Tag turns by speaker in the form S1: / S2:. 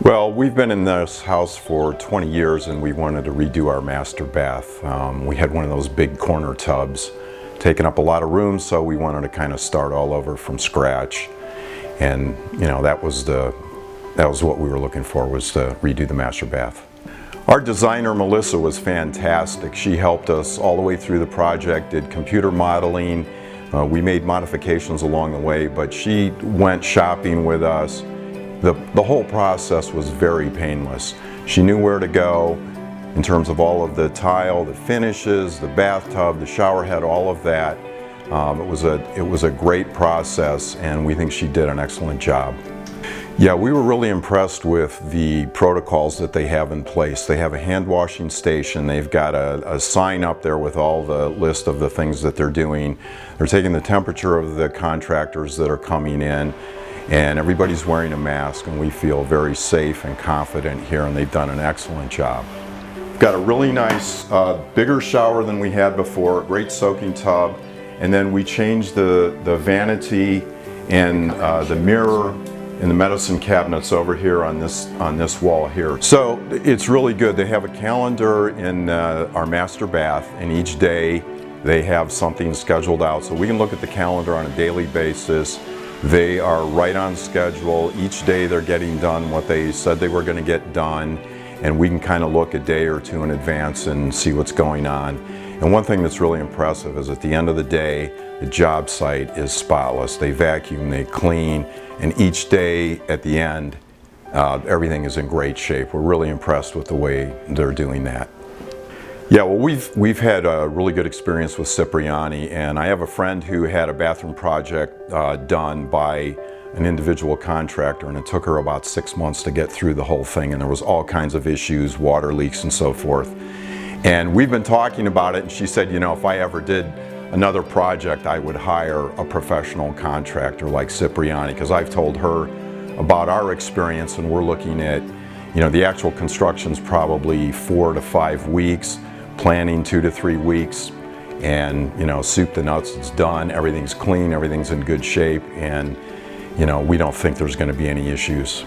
S1: Well, we've been in this house for 20 years and we wanted to redo our master bath. We had one of those big corner tubs taking up a lot of room, so we wanted to kind of start all over from scratch. And that was what we were looking for, was to redo the master bath. Our designer Melissa was fantastic. She helped us all the way through the project, did computer modeling. We made modifications along the way, but she went shopping with us. The whole process was very painless. She knew where to go in terms of all of the tile, the finishes, the bathtub, the shower head, all of that. It was a great process, and we think she did an excellent job. Yeah, we were really impressed with the protocols that they have in place. They have a hand washing station. They've got a sign up there with all the list of the things that they're doing. They're taking the temperature of the contractors that are coming in, and everybody's wearing a mask, and we feel very safe and confident here, and they've done an excellent job. Got a really nice, bigger shower than we had before, great soaking tub, and then we changed the vanity and the mirror in the medicine cabinets over here on this wall here. So it's really good. They have a calendar in our master bath, and each day they have something scheduled out, so we can look at the calendar on a daily basis. They are right on schedule. Each day they're getting done what they said they were going to get done, and we can kind of look a day or two in advance and see what's going on. And one thing that's really impressive is at the end of the day, the job site is spotless. They vacuum, they clean, and each day at the end, everything is in great shape. We're really impressed with the way they're doing that. Yeah, well, we've had a really good experience with Cipriani, and I have a friend who had a bathroom project done by an individual contractor, and it took her about 6 months to get through the whole thing, and there was all kinds of issues, water leaks and so forth. And we've been talking about it, and she said, if I ever did another project, I would hire a professional contractor like Cipriani, because I've told her about our experience, and we're looking at, the actual construction's probably 4 to 5 weeks, planning 2 to 3 weeks, and soup to nuts, it's done, everything's clean, everything's in good shape, and we don't think there's going to be any issues.